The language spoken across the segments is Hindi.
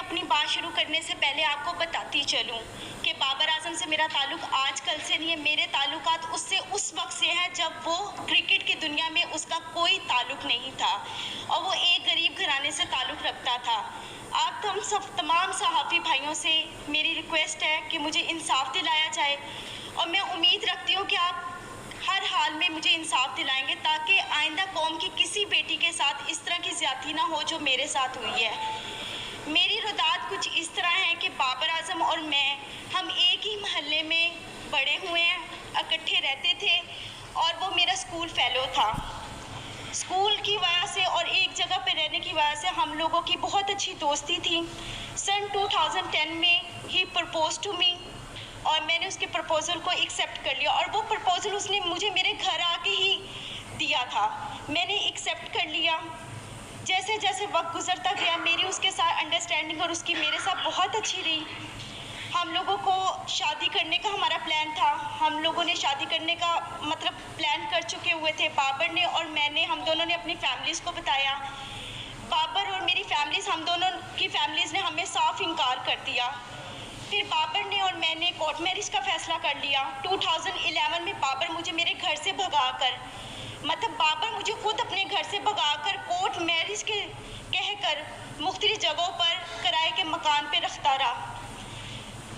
अपनी बात शुरू करने से पहले आपको बताती चलूं कि बाबर आजम से मेरा ताल्लुक़ आजकल से नहीं है। मेरे ताल्लुकात उससे उस वक्त से है जब वो क्रिकेट की दुनिया में उसका कोई ताल्लुक़ नहीं था और वो एक गरीब घराने से ताल्लुक़ रखता था। आप हम सब तमाम सहाफ़ी भाइयों से मेरी रिक्वेस्ट है कि मुझे इंसाफ दिलाया जाए और मैं उम्मीद रखती हूँ कि आप हर हाल में मुझे इंसाफ दिलाएंगे ताकि आइंदा कौम की किसी बेटी के साथ इस तरह की ज़्यादती ना हो जो मेरे साथ हुई है। मेरी रुदात कुछ इस तरह है कि बाबर आजम और मैं हम एक ही महल्ले में बड़े हुए हैं, इकट्ठे रहते थे और वो मेरा स्कूल फेलो था। स्कूल की वजह से और एक जगह पे रहने की वजह से हम लोगों की बहुत अच्छी दोस्ती थी। सन 2010 में ही प्रपोज टू मी और मैंने उसके प्रपोज़ल को एक्सेप्ट कर लिया और वो प्रपोज़ल उसने मुझे मेरे घर आके ही दिया था। मैंने एक्सेप्ट कर लिया। जैसे जैसे वक्त गुजरता गया मेरी उसके साथ अंडरस्टैंडिंग और उसकी मेरे साथ बहुत अच्छी रही। हम लोगों को शादी करने का हमारा प्लान था। हम लोगों ने शादी करने का मतलब प्लान कर चुके हुए थे। बाबर ने और मैंने, हम दोनों ने अपनी फैमिलीज़ को बताया। बाबर और मेरी फैमिलीज़, हम दोनों की फैमिलीज़ ने हमें साफ इनकार कर दिया। फिर बाबर ने और मैंने कोर्ट मैरिज का फ़ैसला कर लिया। 2011 में बाबर मुझे मेरे घर से भगाकर, मतलब बाबर मुझे खुद अपने घर से भगाकर कोर्ट मैरिज के कहकर मुख्तलिफ जगहों पर किराए के मकान पे रखता रहा।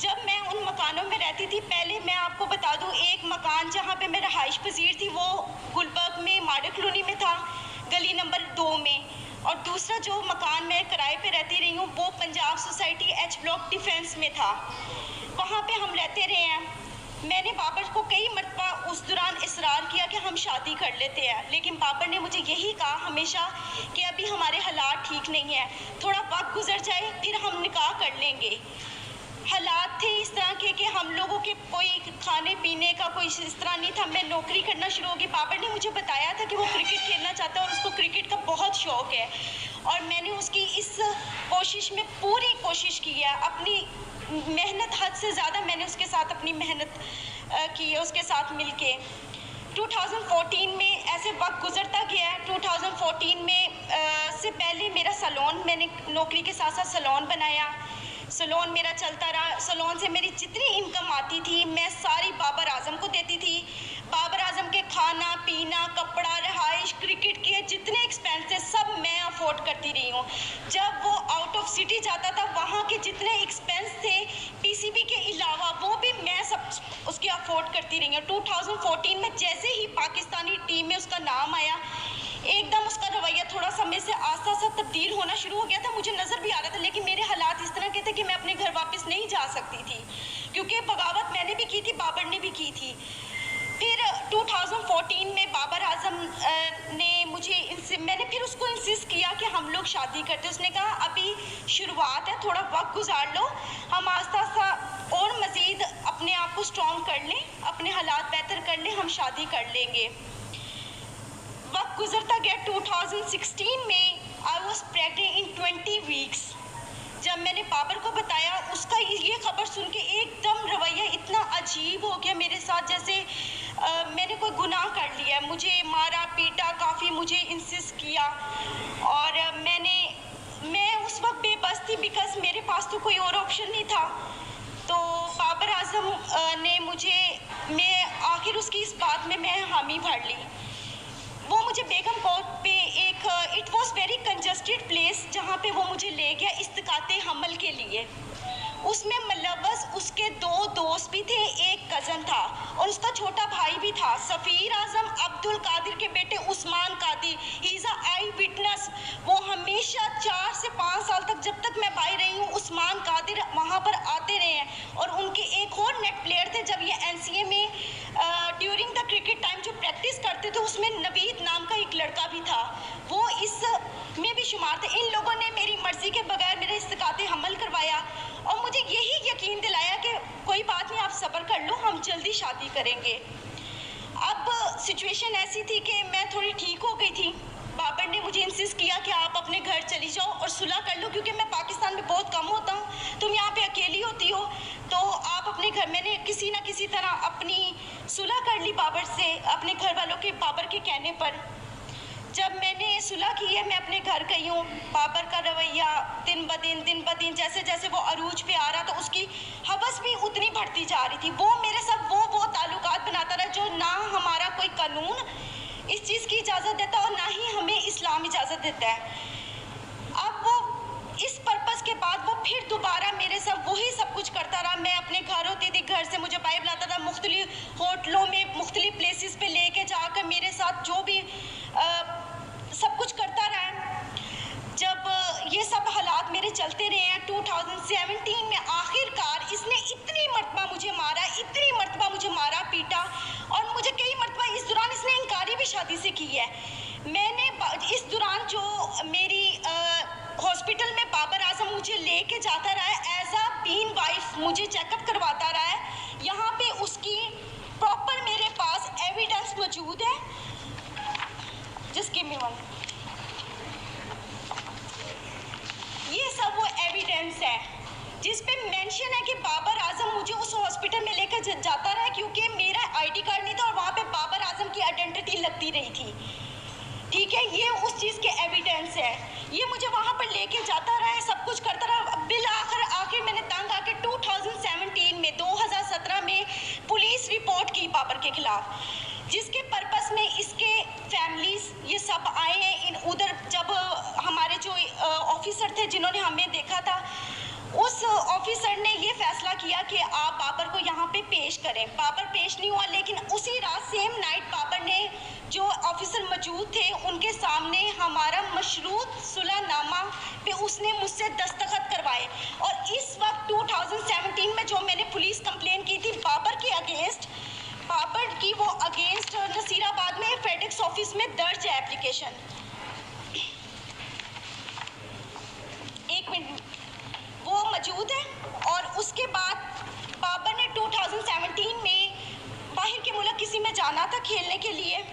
जब मैं उन मकानों में रहती थी, पहले मैं आपको बता दूं, एक मकान जहाँ पे मैं रहाइश पजीर थी वो गुलबर्ग में मॉडल कॉलोनी में था, गली नंबर 2 में, और दूसरा जो मकान मैं किराए पे रहती रही हूँ वो Punjab society H block defence में था। वहाँ पे हम रहते रहे हैं। मैंने बाबर को कई मरतबा उस दौरान इसरार किया कि हम शादी कर लेते हैं, लेकिन बाबर ने मुझे यही कहा हमेशा कि अभी हमारे हालात ठीक नहीं है, थोड़ा वक्त गुजर जाए फिर हम निकाह कर लेंगे। हालात थे इस तरह के कि हम लोगों के कोई खाने पीने का कोई इस तरह नहीं था। मैं नौकरी करना शुरू हो गई। बाबर ने मुझे बताया था कि वो क्रिकेट खेलना चाहता है और उसको क्रिकेट का बहुत शौक़ है और मैंने उसकी इस कोशिश में पूरी कोशिश की है। अपनी मेहनत हद से ज़्यादा मैंने उसके साथ अपनी मेहनत की है, उसके साथ मिलके। 2014 में ऐसे वक्त गुजरता गया है। 2014 में से पहले मेरा सैलून, मैंने नौकरी के साथ साथ सैलून बनाया। सैलून मेरा चलता रहा। सैलून से मेरी जितनी इनकम आती थी मैं सारी बाबर आजम को देती थी। बाबर आजम के खाना पीना, कपड़ा, रहाइश, क्रिकेट के जितने एक्सपेंसेस सब मैं अफोर्ड करती रही हूँ। जब वो आउट ऑफ सिटी जाता था वहाँ के जितने एक्सपेंस थे पीसीबी के अलावा वो भी मैं सब उसके अफोर्ड करती रही हूँ। 2014 में जैसे ही पाकिस्तानी टीम में उसका नाम आया, एकदम उसका रवैया थोड़ा सा मेरे से आस्ता आस्ता तब्दील होना शुरू हो गया था। मुझे नज़र भी आ रहा था, लेकिन मेरे हालात इस तरह के थे कि मैं अपने घर वापस नहीं जा सकती थी, क्योंकि बगावत मैंने भी की थी, बाबर ने भी की थी। फिर 2014 में बाबर आजम ने मैंने फिर उसको इंसिस्ट किया कि हम लोग शादी करते। उसने कहा अभी शुरुआत है, थोड़ा वक्त गुजार लो, हम आस्ता आस्ता और मज़ीद अपने आप को स्ट्रॉन्ग कर लें, अपने हालात बेहतर कर लें, हम शादी कर लेंगे। वक्त गुजरता गया। 2016 में I was pregnant in 20 weeks. जब मैंने बाबर को बताया, उसका ये खबर सुन के एकदम रवैया इतना अजीब हो गया मेरे साथ, जैसे मैंने कोई गुनाह कर लिया। मुझे मारा पीटा, काफ़ी मुझे इंसिस्ट किया और मैं उस वक्त बेबस थी बिकॉज मेरे पास तो कोई और ऑप्शन नहीं था। तो बाबर आजम ने मैं आखिर उसकी इस बात में मैं हामी भर ली। वो मुझे बेगम कोर्ट पे एक it was very congested place जहाँ पे वो मुझे ले गया इस्तिकाते हमल के लिए। उसमें मुलव्वस उसके 2 दोस्त भी थे, एक कज़न था और उसका छोटा भाई भी था, सफ़ीर आज़म अब्दुल कादिर के बेटे Usman Qadir. He is a eye witness. वो हमेशा 4 से 5 साल तक, जब तक मैं बाहर रही हूँ, उस्मान कादिर वहाँ पर आते रहे हैं। और उनके एक और नेट प्लेयर थे, जब ये NCA में ड्यूरिंग द क्रिकेट टाइम जो प्रैक्टिस करते थे उसमें नवीद नाम का एक लड़का भी था, वो इस में भी शुमार थे। इन लोगों ने मेरी मर्ज़ी के बगैर मेरे इस्तिकाते हमल करवाया और मुझे यही यकीन दिलाया कि कोई बात नहीं, आप सब्र कर लो, हम जल्दी शादी करेंगे। अब सिचुएशन ऐसी थी कि मैं थोड़ी ठीक हो गई थी। बाबर ने मुझे इंसिस्ट किया कि आप अपने घर चली जाओ और सुलह कर लो, क्योंकि मैं पाकिस्तान में बहुत कम होता हूँ, तुम यहाँ पे अकेली होती हो, तो आप अपने घर। मैंने किसी ना किसी तरह अपनी सुलह कर ली बाबर से, अपने घर वालों के, बाबर के कहने पर। जब मैंने सुलह की है, मैं अपने घर गई हूँ। बाबर का रवैया दिन ब दिन जैसे जैसे वो अरूज पे आ रहा था उसकी हवस भी उतनी बढ़ती जा रही थी। वो मेरे साथ वो ताल्लुकात बनाता रहा जो ना हमारा कोई कानून इस चीज़ की इजाज़त देता और ना ही हमें इस्लाम इजाज़त देता है। अब वो इस पर्पस के बाद वो फिर दोबारा मेरे साथ वही सब कुछ करता रहा। मैं अपने घर होती थी, घर से मुझे बाइबल आता था, मुख्तलिफ होटलों में मुख्तलिफ प्लेसेस पे लेके जाकर मेरे साथ जो भी सब कुछ करता रहा है। जब ये सब हालात मेरे चलते रहे हैं 2017 में आखिरकार इसने इतनी मरतबा मुझे मारा, इतनी मरतबा मुझे मारा पीटा, और मुझे कई मरतबा इस दौरान इसने इनकारी भी शादी से की है। मैंने इस दौरान जो मेरी हॉस्पिटल में बाबर आजम मुझे लेके जाता रहा है, एज अ बीन वाइफ मुझे चेकअप करवाता रहा है। यहाँ पे उसकी प्रॉपर मेरे पास एविडेंस मौजूद है, जिसके में ये सब वो एविडेंस है जिस पे मेंशन है कि बाबर आजम मुझे उस हॉस्पिटल में लेकर जाता रहा क्योंकि मेरा आईडी कार्ड नहीं था और वहाँ पे बाबर आजम की आइडेंटिटी लगती रही थी। ठीक है, ये उस चीज़ के एविडेंस है। ये मुझे वहाँ पर लेके जाता रहा है, सब कुछ करता रहा। बिल आखिर मैंने तंग आके 2017 में 2017 में पुलिस रिपोर्ट की बाबर के खिलाफ, जिसके पर्पस में इसके फैमिलीज ये सब आए हैं। उधर जब हमारे जो ऑफिसर थे जिन्होंने हमें देखा था, उस ऑफिसर ने ये फैसला किया कि आप बाबर को यहाँ पे पेश करें। बाबर पेश नहीं हुआ, लेकिन उसी रात सेम नाइट बाबर ने जो ऑफिसर मौजूद थे उनके सामने हमारा मशरूत सुलहनामा पे उसने मुझसे दस्तखत करवाए। और इस वक्त 2017 में जो मैंने पुलिस कंप्लेन की थी बाबर के अगेंस्ट, बाबर की वो अगेंस्ट नसीराबाद में फेडेक्स ऑफिस में दर्ज है एप्लीकेशन। एक मिनट, वो मौजूद है। और उसके बाद बाबर ने 2017 में बाहर के मुल्क किसी में जाना था खेलने के लिए।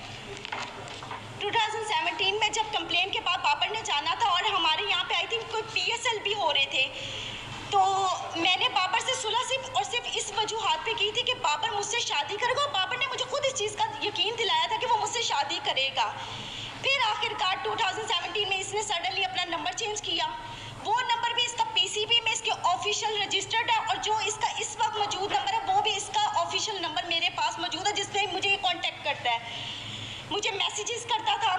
2017 में जब कंप्लेन के बाद बाबर ने जाना था और हमारे यहाँ पे आई थी कोई PSL भी हो रहे थे, तो मैंने बाबर से सुलह सिर्फ इस वजूहात पे की थी कि बाबर मुझसे शादी करेगा। और बाबर ने मुझे खुद इस चीज़ का यकीन दिलाया था कि वो मुझसे शादी करेगा। फिर आखिरकार 2017 में इसने सडनली अपना नंबर चेंज किया। वो नंबर भी इसका PCB में इसके ऑफिशियल रजिस्टर्ड है, और जो इसका इस वक्त मौजूद नंबर है वो भी इसका ऑफिशियल नंबर मेरे पास मौजूद है, जिससे मुझे कांटेक्ट करता है, मुझे मैसेजेस करता था।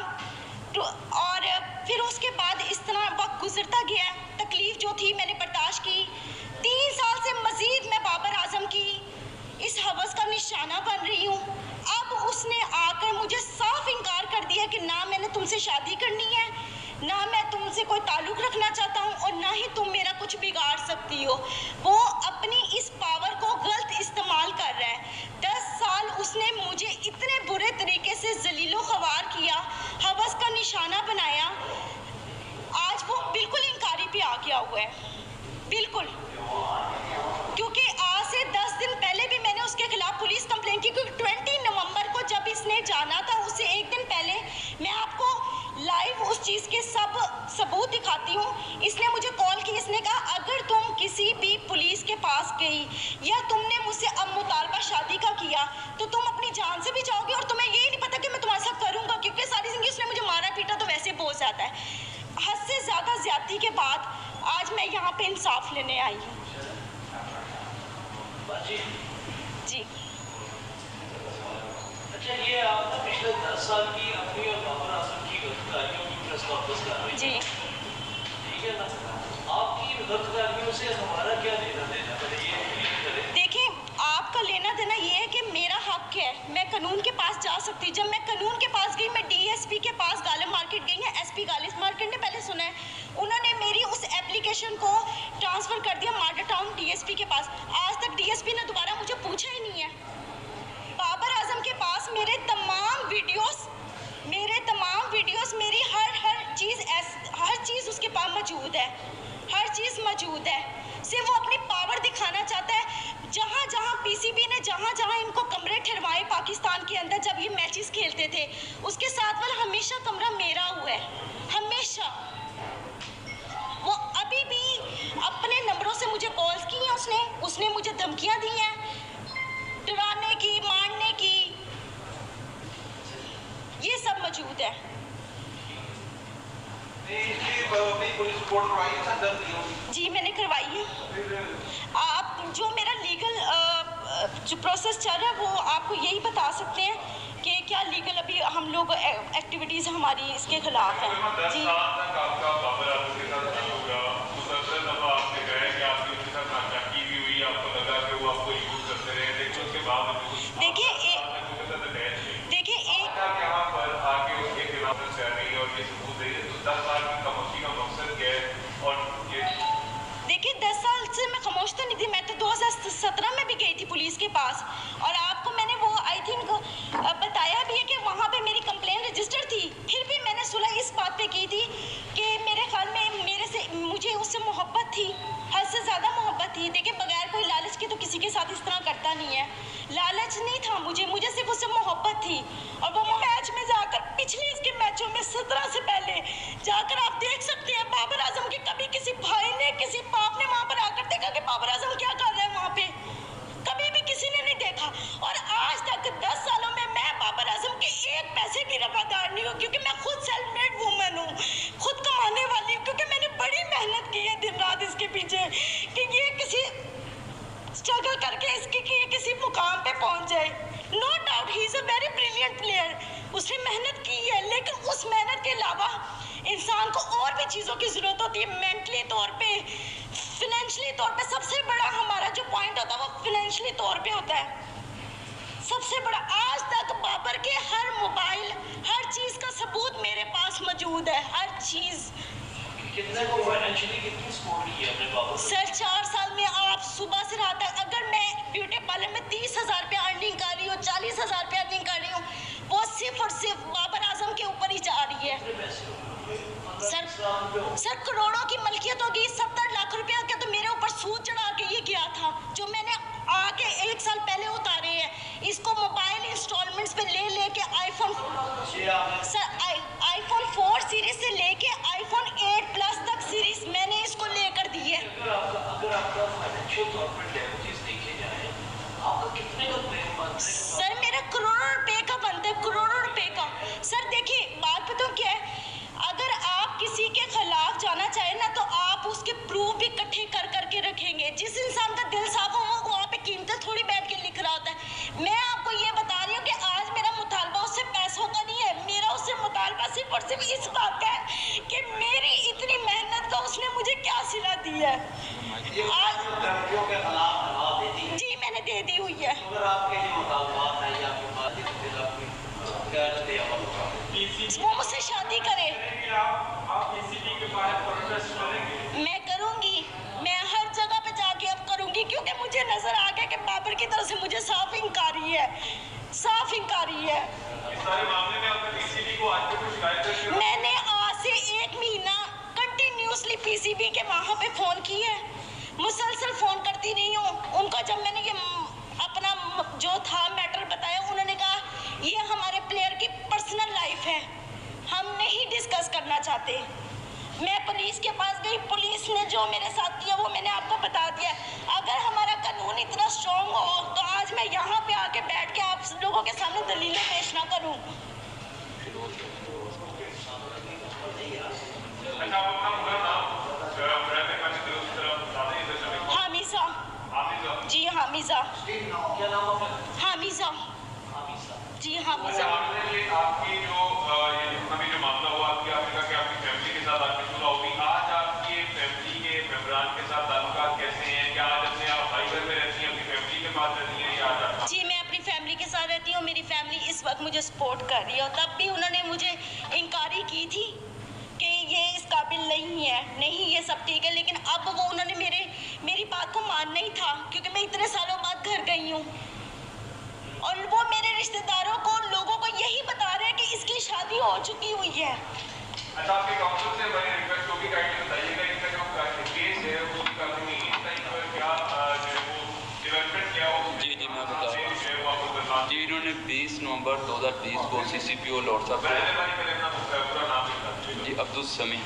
और फिर उसके बाद इस तरह वक्त गुजरता गया। तकलीफ जो थी मैंने बर्दाश्त की। 3 साल से मज़ीद मैं बाबर आजम की इस हवस का निशाना बन रही हूँ। अब उसने आकर मुझे साफ इनकार कर दिया कि ना मैंने तुमसे शादी करनी है, ना मैं तुमसे कोई ताल्लुक़ रखना चाहता हूँ, और ना ही तुम मेरा कुछ बिगाड़ सकती हो। वो अपनी इस पावर को गलत इस्तेमाल कर रहा है। 10 साल उसने मुझे इतने बुरे तरीके से जलीलो ख्वार किया, हवस का निशाना बनाया। आज वो बिल्कुल इनकारी पे आ गया हुआ है, बिल्कुल। क्योंकि आज से 10 दिन पहले भी मैंने उसके खिलाफ पुलिस कंप्लेंट की, क्योंकि 20 नवंबर को जब इसने जाना था उससे एक दिन पहले, मैं आपको लाइव उस चीज़ के सब सबूत दिखाती हूँ। इसने मुझे कॉल की, इसने कहा अगर तुम किसी भी पुलिस के पास गई या तुमने मुझसे अब मुतालबा शादी का किया तो तुम अपनी जान से भी जाओगे, और तुम्हें यही नहीं पता कि मैं तुम्हारे साथ करूँगा, क्योंकि सारी ज़िंदगी उसने मुझे मारा पीटा तो वैसे बहुत ज़्यादा है। हद से ज़्यादा ज़्यादती के बाद आज मैं यहाँ पे इंसाफ लेने आई हूँ। जी अच्छा, ये आप पिछले 10 साल की अपनी और बाबर आजम की गिरफ्तारियों की प्रेस कॉन्फ्रेंस कर रही जी, ठीक है ना? आपकी गिरफ्तारियों से हमारा क्या लेना देना है, ये क्लियर करें। देखिए, आपका लेना देना ये है कि मेरा हक है, मैं कानून के पास जा सकती। जब मैं कानून के पास गई, मैं DSP के पास गालिब मार्केट गई है, SP गालिब मार्केट ने पहले सुना है, उन्होंने मेरी उस एप्लीकेशन को ट्रांसफ़र कर दिया मार्डर टाउन DSP के पास। आज तक DSP ने दोबारा मुझे पूछा ही नहीं है। बाबर आजम के पास मेरे तमाम वीडियोस, मेरी हर चीज़ उसके पास मौजूद है, हर चीज़ मौजूद है। सिर्फ वो अपनी पावर दिखाना चाहता है। जहाँ जहाँ PCB ने जहाँ इनको कमरे ठहरवाए पाकिस्तान के अंदर जब ये मैचेस खेलते थे, उसके साथ वाला हमेशा कमरा मेरा हुआ है, हमेशा। वो अभी भी अपने नंबरों से मुझे कॉल्स की हैं, उसने मुझे धमकियाँ दी हैं, डराने की, मारने की, ये सब मौजूद है। पुलिस रिपोर्ट करवाई, दर्ज जी मैंने करवाई है। आप जो मेरा लीगल जो प्रोसेस चल रहा है वो आपको यही बता सकते हैं कि क्या लीगल अभी हम लोग एक्टिविटीज़ हमारी इसके खिलाफ हैं। जी देखिए देखिए 10 साल से मैं खामोश तो नहीं थी। मैं तो 2017 में भी गई थी पुलिस के पास और आपको मैंने वो आई थिंक बताया भी है कि वहाँ पे मेरी कंप्लेन रजिस्टर थी। फिर भी मैंने सुलह इस बात पे की थी कि मेरे ख्याल में मुझे उससे मोहब्बत थी, हद से ज़्यादा मोहब्बत थी। देखिए बगैर कोई लालच के तो किसी के साथ इस तरह करता नहीं है। लालच नहीं था मुझे सिर्फ उससे मोहब्बत थी। और वो मैच में जाकर पिछले इसके मैचों में 17 से पहले जाकर आप देख सकते हैं बाबर आजम के कभी किसी भाई ने किसी बाप ने वहाँ पर आकर देखा कि बाबर आजम क्या कर रहे हैं वहाँ पे, कभी भी किसी ने नहीं देखा। और आज तक 10 सालों में मैं बाबर आजम के एक पैसे की रवादार नहीं हूँ, क्योंकि मैं खुद सेल्फ मेड वूमेन हूँ, खुद कमाने वाली हूँ, क्योंकि मैंने बड़ी मेहनत की है दिन रात इसके पीछे कि ये किसी स्ट्रगल करके इसकी कि ये किसी मुकाम पे पहुंच जाए। No doubt he is a very brilliant player, उसने मेहनत की है, लेकिन उस मेहनत के अलावा इंसान को और भी चीज़ों की ज़रूरत होती है। मेंटली तौर पे, फिनेंशली तौर पे सबसे बड़ा हमारा जो पॉइंट होता है वो फिनेंशली तौर पे होता है सबसे बड़ा। आज तक बाबर के हर मोबाइल, हर चीज़ का सबूत मेरे पास मौजूद है, हर चीज़। कितने को फाइनेंशियली कितनी सपोर्ट की है अपने बाबा सर 4 साल में आप सुबह से रात तक, अगर मैं ब्यूटी पार्लर में 30,000 रुपया अर्निंग कर रही हूँ, 40,000 रुपया अर्निंग कर रही हूँ, वो सिर्फ और सिर्फ बाबर आजम के ऊपर ही जा रही है। सर करोड़ों की मलकियत होगी। 70 लाख रुपया का तो मेरे ऊपर सूद चढ़ा के ये किया था, जो मैंने आके 1 साल पहले उतारे हैं। इसको मोबाइल इंस्टॉलमेंट्स पे ले के आईफोन आईफोन 4 सीरीज से लेके आईफोन 8 प्लस तक सीरीज मैंने इसको लेकर दी है। अगर आपका फाइनेंशियल तौर पर डैमेजेस देखे जाए, आपका कितने का क्लेम बनता है? सर मेरा करोड़ों रुपए का बनता है, करोड़ों रुपए का। सर देखिए बात बताऊं क्या है, अगर आप किसी के खिलाफ जाना चाहें ना तो आप उसके प्रूफ भी इकट्ठे कर करके रखेंगे। जिस इंसान का दिल साफ हो वो वहाँ पे कीमतें थोड़ी बैठ के लिख रहा होता है। मैं आपको ये बता रही हूँ कि आज मेरा मुतालबा उससे पैसों का नहीं है, मेरा उससे मुतालबा सिर्फ और सिर्फ इस बात का है कि मेरी इतनी मेहनत का उसने मुझे क्या सिला दी है। आज लड़कियों के खिलाफ दबाव देती है? जी मैंने दे दी हुई है। अगर आपके जो मुतालबात हैं या आपकी बात वो मुझसे शादी करे, मैं करूंगी, मैं हर जगह पे जाके अब करूंगी, क्योंकि मुझे नजर आ गया कि बाबर की तरफ से मुझे साफ इंकारी है, साफ इंकारी है। इस सारे मामले में आपने पीसीबी को आज तक शिकायत है? मैंने आज से 1 महीना कंटिन्यूसली पीसीबी के वहाँ पे फ़ोन किए, मुसलसल फ़ोन करती रही हूँ उनको। जब मैंने ये अपना जो था मैटर बताया, उन्होंने कहा ये हमारे प्लेयर की पर्सनल लाइफ है, हम नहीं डिस्कस करना चाहते। मैं पुलिस के पास गई, पुलिस ने जो मेरे साथ किया वो मैंने आपको बता दिया। अगर हमारा कानून इतना स्ट्रॉन्ग हो तो आज मैं यहाँ पे आके बैठ के आप लोगों के सामने दलीलें पेश ना करूँ। हामिजा। जी हामिजा। क्या नाम है? हामिजा। जी हामिजा। आपकी जो अभी जो मामला हुआ, आपकी आपने कहा कि आपकी फैमिली के साथ आपकी सुलह होगी। आज आपकी फैमिली के मेंबरान के साथ ताल्लुकात कैसे हैं? क्या आज अपने आप भाई घर में रहती हैं, अपनी फैमिली के पास रहती हैं, या आज जी मैं अपनी फैमिली के साथ रहती हूँ। मेरी फैमिली इस वक्त मुझे सपोर्ट कर रही है, और तब भी उन्होंने मुझे इंकारी की थी कि ये इस काबिल नहीं है, नहीं ये सब ठीक है, लेकिन अब वो उन्होंने मेरी बात को मानना ही था, क्योंकि मैं इतने सालों बाद घर गई हूँ और वो मेरे रिश्तेदारों को, लोगों को यही बता रहे हैं कि इसकी शादी हो चुकी हुई है। अच्छा, आपके काउंसिल से हमारी रिक्वेस्ट होगी, काइंडली बताइएगा इनका जो केस है वो कानूनी इस टाइम पर क्या डेवलपमेंट क्या हो? जी मैं बता रहा हूँ जी। इन्होंने 20 नवंबर 2020 को CCPO लॉर्ड साहब जी अब्दुल समी,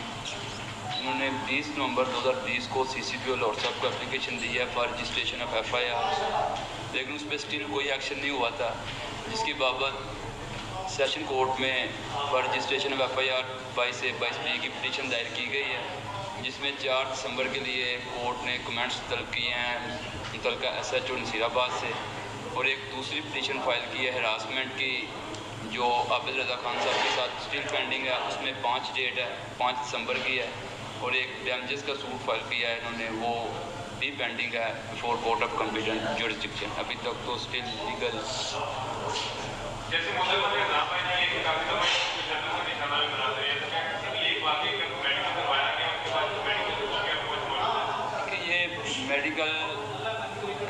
इन्होंने 20 नवंबर 2020 को CCPO लॉर्ड साहब को एप्लीकेशन दी है फॉर रजिस्ट्रेशन ऑफ FIR, लेकिन उस पर स्टिल कोई एक्शन नहीं हुआ था, जिसकी बाबत सेशन कोर्ट में for registration of FIR 22A 22B की पिटीशन दायर की गई है। जिसमें 4 दिसंबर के लिए कोर्ट ने कमेंट्स तलब किए हैं मुतलका SHO नसीराबाद से, और एक दूसरी पिटीशन फाइल की है हरासमेंट की जो आबिद रज़ा खान साहब के साथ स्टिल पेंडिंग है, उसमें 5 डेट है, 5 दिसंबर की है, और एक डैमेजेस का सूट फाइल किया है इन्होंने, वो भी पेंडिंग है before court of competent jurisdiction. अभी तक तो स्टिल लीगल जैसे मुसलमान के नाम पर ये काफी दफा तशद्दुद का निशाना भी बनाते हैं, तो क्या किसी भी एक वाकई का मेडिकल करवाया गया उसके बाद मेडिकल कि ये मेडिकल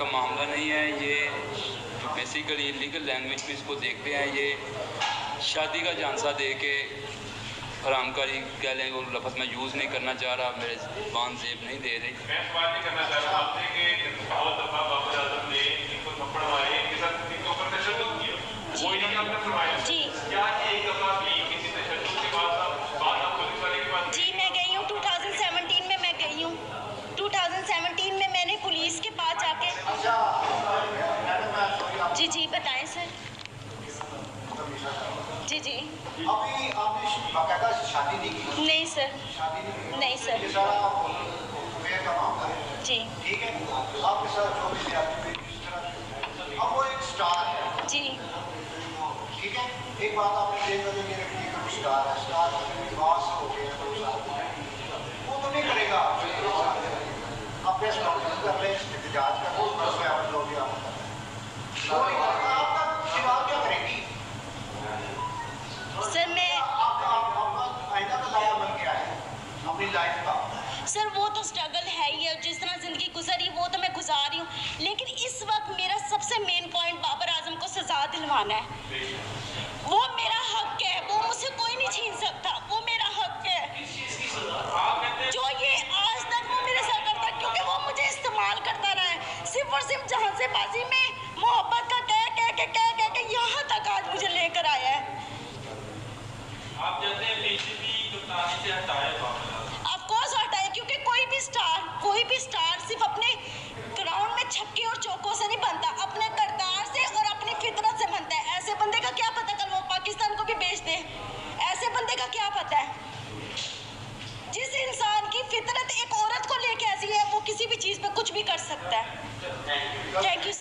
का मामला नहीं है, ये जो बेसिकली लीगल लैंग्वेज में इसको देखते हैं, ये शादी का झांसा दे के हरामकारी कह लें, वो लफ्ज़ मैं यूज़ नहीं करना चाह रहा, मेरे ज़बान ज़ेब नहीं दे रही। मैं सवाल नहीं करना चाह रहा आपसे कि बहुत दफा बाबर आजम ने इनको थप्पड़ मारे, इनके साथ इनके ऊपर तशद्दुद किया, वो इन्होंने आपने फरमाया जी। क्या एक दफा भी किसी तशद्दुद के बाद आप पुलिस वाले के पास जी मैं गई हूँ 2017 में, मैं गई हूँ 2017 में, मैंने पुलिस के पास जाके जी बताएं सर। जी अभी आपने बाकायदा शादी नहीं की? नहीं सर, शादी नहीं की? नहीं सर। ये सारा अफेयर का मामला है, जी ठीक है? आपके साथ जो भी ज्यादती हुई किस तरह, अब वो एक स्टार है, जी ठीक है? एक बात आपने देख कर ये रखी है कि स्टार है, स्टार विवाह से हो गया तो वो तो नहीं करेगा, आप फैसला कर ले, एहतजाज कर लो, उसमें आप जो भी आप आपका शिवार क्या करेगी सर। मैं आईना का लाया बन गया है अपनी लाइफ का। सर वो तो स्ट्रगल है ही है, जिस तरह ज़िंदगी गुजरी वो तो मैं गुजार रही हूँ, लेकिन इस वक्त मेरा सबसे मेन पॉइंट बाबर आजम को सज़ा दिलवाना है। वो मेरा हक है, वो मुझसे कोई नहीं छीन सकता, वो मेरा हक है। जो ये आज तक वो मेरे साथ करता, क्योंकि वो मुझे इस्तेमाल करता रहा है, सिर्फ और सिर्फ जहांसेबाजी में मोहब्बत का कह के यहाँ तक आज मुझे लेकर आया है। आप जैसे बीजेपी कप्तानी से हटाए बाबर ऑफकोर्स हटाए, क्योंकि कोई भी स्टार सिर्फ अपने ग्राउंड में छक्के और चौकों से नहीं बनता, अपने किरदार से और अपनी फितरत से बनता है। ऐसे बंदे का क्या पता कल वो पाकिस्तान को भी बेच दे, ऐसे बंदे का क्या पता है। जिस इंसान की फितरत एक औरत को लेके ऐसी है, वो किसी भी चीज़ पे कुछ भी कर सकता है। Thank you.